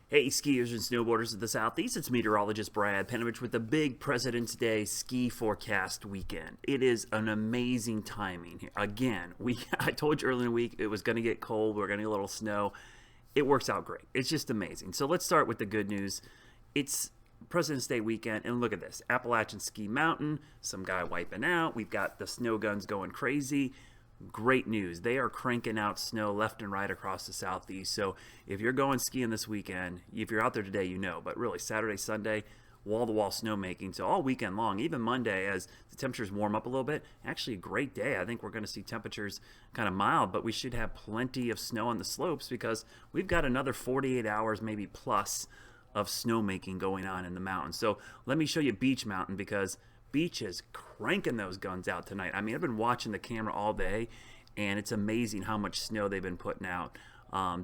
Hey, skiers and snowboarders of the Southeast, it's meteorologist Brad Panovich with the big President's Day ski forecast weekend. It is an amazing timing here. Again, I told you earlier in the week it was going to get cold, we're going to get a little snow. It works out great. It's just amazing. So let's start with the good news. It's President's Day weekend, and look at this. Appalachian Ski Mountain, some guy wiping out. We've got the snow guns going crazy. Great news. They are cranking out snow left and right across the Southeast. So if you're going skiing this weekend, if you're out there today, you know, but really Saturday, Sunday, wall-to-wall snowmaking. So all weekend long, even Monday as the temperatures warm up a little bit, actually a great day. I think we're going to see temperatures kind of mild, but we should have plenty of snow on the slopes because we've got another 48 hours, maybe plus, of snowmaking going on in the mountains. So let me show you Beach Mountain because Beach is cranking those guns out tonight. I mean, I've been watching the camera all day, and it's amazing how much snow they've been putting out.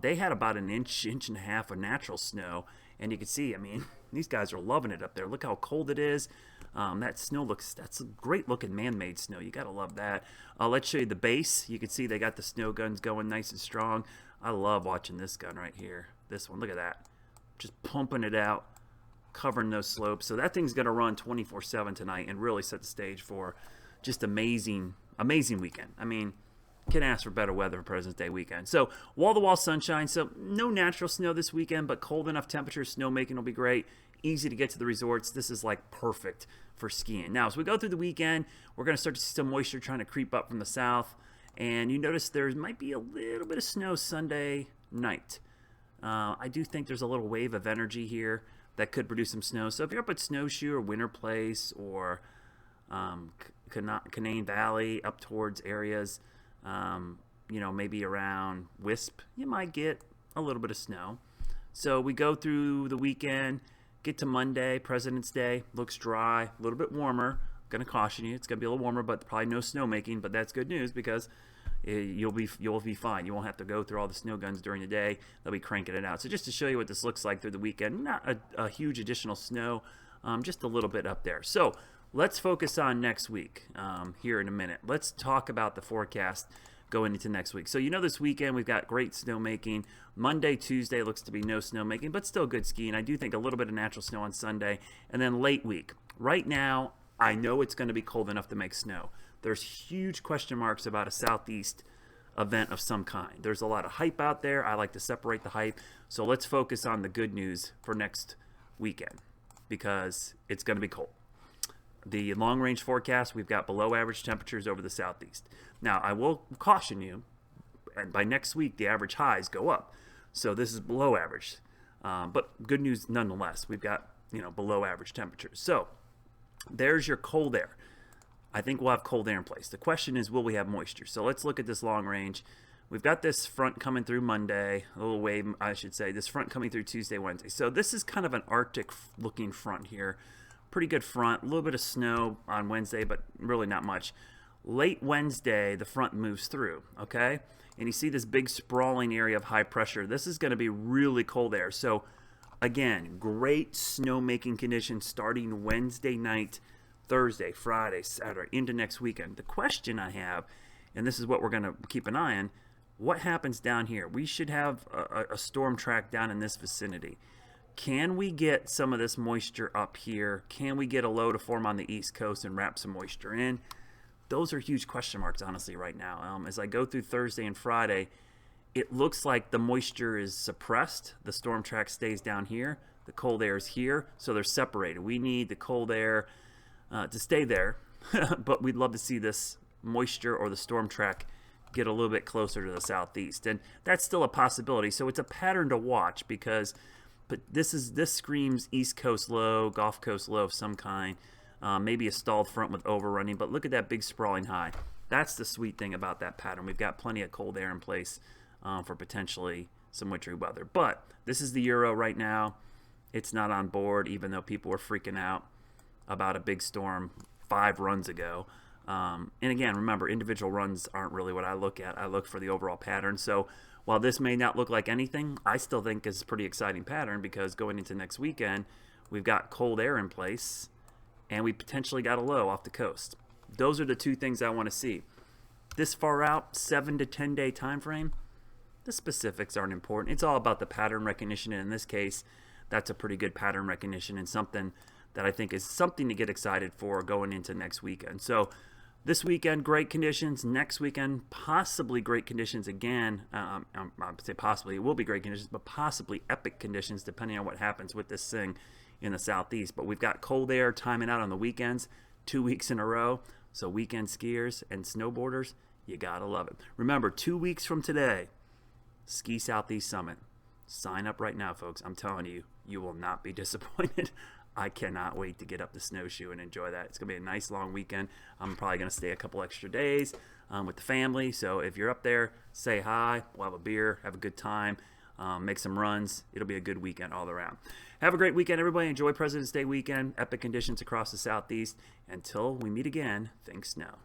They had about an inch and a half of natural snow, and you can see, I mean, these guys are loving it up there. Look how cold it is. That snow that's a great looking man-made snow. You gotta love that. Let's show you the base. You can see they got the snow guns going nice and strong. I love watching this gun right here. This one, look at that. Just pumping it out, covering those slopes. So that thing's going to run 24/7 tonight and really set the stage for just amazing weekend. I mean, can't ask for better weather for President's Day weekend. So wall-to-wall sunshine. So no natural snow this weekend, but cold enough temperatures. Snowmaking will be great. Easy to get to the resorts. This is like perfect for skiing. Now, as we go through the weekend, we're going to start to see some moisture trying to creep up from the south. And you notice there might be a little bit of snow Sunday night. I do think there's a little wave of energy here that could produce some snow. So if you're up at Snowshoe or Winter Place or Canaan Valley up towards areas, maybe around Wisp, you might get a little bit of snow. So we go through the weekend, get to Monday, President's Day, looks dry, a little bit warmer. Going to caution you, it's going to be a little warmer, but probably no snowmaking. But that's good news because you'll be fine. You won't have to go through all the snow guns during the day. They'll be cranking it out. So just to show you what this looks like through the weekend, not a huge additional snow, just a little bit up there. So let's focus on next week here in a minute. Let's talk about the forecast going into next week. So this weekend we've got great snowmaking. Monday, Tuesday looks to be no snowmaking, but still good skiing. I do think a little bit of natural snow on Sunday. And then late week. Right now, I know it's going to be cold enough to make snow. There's huge question marks about a Southeast event of some kind. There's a lot of hype out there. I like to separate the hype. So let's focus on the good news for next weekend because it's going to be cold. The long-range forecast, we've got below average temperatures over the Southeast. Now, I will caution you, and by next week, the average highs go up. So this is below average. But good news nonetheless. We've got, below average temperatures. So there's your cold air. I think we'll have cold air in place. The question is, will we have moisture? So let's look at this long range. We've got this front coming through Monday, a little wave, I should say. This front coming through Tuesday, Wednesday. So this is kind of an Arctic-looking front here. Pretty good front. A little bit of snow on Wednesday, but really not much. Late Wednesday, the front moves through, okay? And you see this big sprawling area of high pressure. This is going to be really cold air. So again, great snowmaking conditions starting Wednesday night, Thursday, Friday, Saturday, into next weekend. The question I have, and this is what we're going to keep an eye on, what happens down here? We should have a storm track down in this vicinity. Can we get some of this moisture up here? Can we get a low to form on the East Coast and wrap some moisture in? Those are huge question marks, honestly, right now. As I go through Thursday and Friday, it looks like the moisture is suppressed. The storm track stays down here. The cold air is here, so they're separated. We need the cold air to stay there, but we'd love to see this moisture or the storm track get a little bit closer to the Southeast. And that's still a possibility, so it's a pattern to watch because but this screams East Coast low, Gulf Coast low of some kind, maybe a stalled front with overrunning, but look at that big sprawling high. That's the sweet thing about that pattern. We've got plenty of cold air in place for potentially some wintry weather. But this is the Euro right now. It's not on board, even though people were freaking out about a big storm 5 runs ago. And again, remember, individual runs aren't really what I look at. I look for the overall pattern. So while this may not look like anything, I still think it's a pretty exciting pattern because going into next weekend, we've got cold air in place and we potentially got a low off the coast. Those are the two things I want to see. This far out, 7 to 10 day time frame, The specifics aren't important. It's all about the pattern recognition, and in this case, that's a pretty good pattern recognition and something that I think is something to get excited for going into next weekend. So this weekend, great conditions. Next weekend, possibly great conditions again. I would say possibly. It will be great conditions, but possibly epic conditions depending on what happens with this thing in the southeast. But we've got cold air timing out on the weekends, 2 weeks in a row. So weekend skiers and snowboarders, you got to love it. Remember, 2 weeks from today, Ski Southeast Summit. Sign up right now, folks. I'm telling you, you will not be disappointed. I cannot wait to get up the snowshoe and enjoy that. It's going to be a nice long weekend. I'm probably going to stay a couple extra days with the family. So if you're up there, say hi. We'll have a beer, have a good time, make some runs. It'll be a good weekend all around. Have a great weekend, everybody. Enjoy President's Day weekend. Epic conditions across the southeast. Until we meet again, think snow.